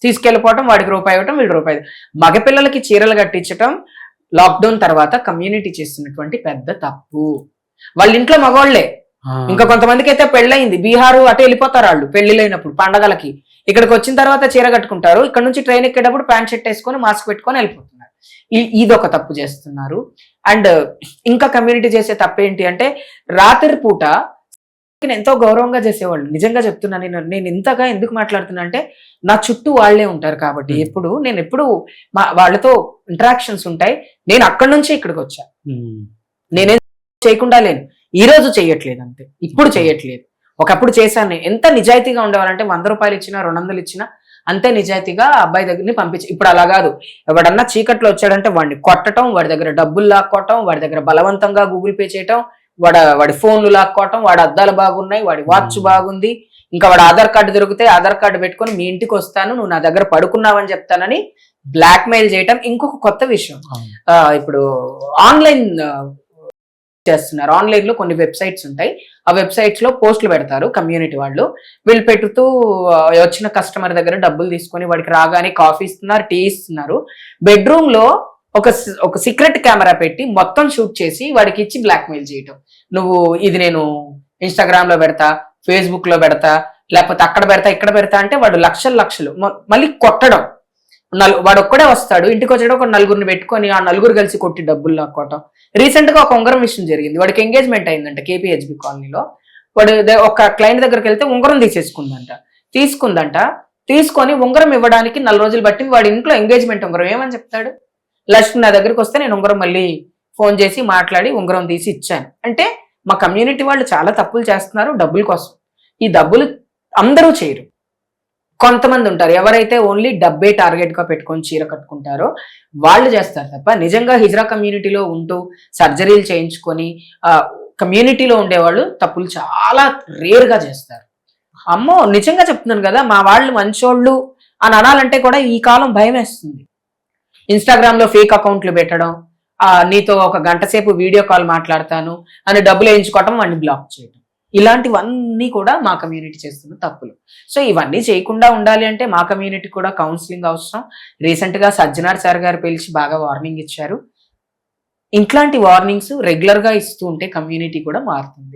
తీసుకెళ్లిపోవటం, వాడికి రూపాయి ఇవ్వటం, వీళ్ళు రూపాయి. మగపిల్లలకి చీరలు కట్టించటం లాక్డౌన్ తర్వాత కమ్యూనిటీ చేస్తున్నటువంటి పెద్ద తప్పు. వాళ్ళ ఇంట్లో మగవాళ్లే. ఇంకా కొంతమందికి అయితే పెళ్ళయింది, బీహారు అటు వెళ్ళిపోతారు వాళ్ళు పెళ్లిళ్ళైనప్పుడు పండగలకి. ఇక్కడికి వచ్చిన తర్వాత చీర కట్టుకుంటారు, ఇక్కడ నుంచి ట్రైన్ ఎక్కేటప్పుడు ప్యాంట్ షర్ట్ వేసుకొని మాస్క్ పెట్టుకొని వెళ్ళిపోతున్నారు. ఇదొక తప్పు చేస్తున్నారు. అండ్ ఇంకా కమ్యూనిటీ చేసే తప్పు ఏంటి అంటే, రాత్రి పూట ఎంతో గౌరవంగా చేసేవాళ్ళు. నిజంగా చెప్తున్నా, నేను ఇంతగా ఎందుకు మాట్లాడుతున్నా అంటే, నా చుట్టూ వాళ్లే ఉంటారు కాబట్టి నేను ఎప్పుడు వాళ్ళతో ఇంటరాక్షన్స్ ఉంటాయి. నేను అక్కడి నుంచే ఇక్కడికి వచ్చా. నేనేం చేయకుండా లేను, ఈ రోజు చెయ్యట్లేదు అంతే, ఇప్పుడు చెయ్యట్లేదు. ఒకప్పుడు చేశాను. ఎంత నిజాయితీగా ఉండేవారంటే 100 రూపాయలు ఇచ్చినా 200 ఇచ్చినా అంతే నిజాయితీగా అబ్బాయి దగ్గరని పంపించి. ఇప్పుడు అలా కాదు. ఎవడన్నా చీకట్లో వచ్చాడంటే వాడిని కొట్టడం, వాడి దగ్గర డబ్బులు లాక్కోవటం, వాడి దగ్గర బలవంతంగా గూగుల్ పే చేయటం, వాడి ఫోన్లు లాక్కోవటం, వాడి అద్దాలు బాగున్నాయి, వాడి వాచ్ బాగుంది, ఇంకా వాడు ఆధార్ కార్డు దొరికితే ఆధార్ కార్డు పెట్టుకొని మీ ఇంటికి వస్తాను, నువ్వు నా దగ్గర పడుకున్నావని చెప్తానని బ్లాక్ మెయిల్ చేయటం. ఇంకొక కొత్త విషయం, ఇప్పుడు ఆన్లైన్ చేస్తున్నారు. ఆన్లైన్ లో కొన్ని వెబ్సైట్స్ ఉంటాయి, ఆ వెబ్సైట్స్ లో పోస్టులు పెడతారు కమ్యూనిటీ వాళ్ళు. వీళ్ళు పెట్టుతూ వచ్చిన కస్టమర్ దగ్గర డబ్బులు తీసుకొని వాడికి రాగానే కాఫీ ఇస్తున్నారు, టీ ఇస్తున్నారు. బెడ్రూమ్ లో ఒక సీక్రెట్ కెమెరా పెట్టి మొత్తం షూట్ చేసి వాడికి ఇచ్చి బ్లాక్ మెయిల్ చేయటం. నువ్వు ఇది నేను ఇన్స్టాగ్రామ్ లో పెడతా, ఫేస్బుక్ లో పెడతా, లేకపోతే అక్కడ పెడతా, ఇక్కడ పెడతా అంటే వాడు లక్షలు మళ్ళీ కొట్టడం. వాడు ఒక్కడే వస్తాడు, ఇంటికి వచ్చాడు ఒక నలుగురిని పెట్టుకొని ఆ నలుగురు కలిసి కొట్టి డబ్బులు లాక్కోవటం. రీసెంట్ గా ఒక ఉంగరం విషయం జరిగింది. వాడికి ఎంగేజ్మెంట్ అయిందంట KPHB కాలనీలో. వాడు ఒక క్లయింట్ దగ్గరికి వెళ్తే ఉంగరం తీసుకుందంట. తీసుకొని ఉంగరం ఇవ్వడానికి 4 రోజులు బట్టి వాడి ఇంట్లో ఎంగేజ్మెంట్ ఉంగరం. ఏమని చెప్తాడు, లక్ష్మి నా దగ్గరికి వస్తే నేను ఉంగరం మళ్ళీ ఫోన్ చేసి మాట్లాడి ఉంగరం తీసి ఇచ్చాను అంటే. మా కమ్యూనిటీ వాళ్ళు చాలా తప్పులు చేస్తున్నారు డబ్బుల కోసం. ఈ డబ్బులు అందరూ చేయరు, కొంతమంది ఉంటారు. ఎవరైతే ఓన్లీ డబ్బే టార్గెట్ గా పెట్టుకొని చీర కట్టుకుంటారో వాళ్ళు చేస్తారు తప్ప, నిజంగా హిజ్రా కమ్యూనిటీలో ఉంటూ సర్జరీలు చేయించుకొని కమ్యూనిటీలో ఉండేవాళ్ళు తప్పులు చాలా రేర్ గా చేస్తారు. అమ్మో నిజంగా చెప్తున్నాను కదా, మా వాళ్ళు మంచోళ్ళు అని అనాలంటే కూడా ఈ కాలం భయం వేస్తుంది. ఇన్స్టాగ్రామ్ లో ఫేక్ అకౌంట్లు పెట్టడం, నీతో ఒక గంట సేపు వీడియో కాల్ మాట్లాడతాను అని డబ్బులు వేయించుకోవటం, వాడిని బ్లాక్ చేయడం, ఇలాంటివన్నీ కూడా మా కమ్యూనిటీ చేస్తున్న తప్పులు. సో ఇవన్నీ చేయకుండా ఉండాలి అంటే మా కమ్యూనిటీ కూడా కౌన్సిలింగ్ అవసరం. రీసెంట్ గా సజ్జనార్ సార్ గారు పిలిచి బాగా వార్నింగ్ ఇచ్చారు. ఇట్లాంటి వార్నింగ్స్ రెగ్యులర్ గా ఇస్తూ ఉంటే కమ్యూనిటీ కూడా మారుతుంది.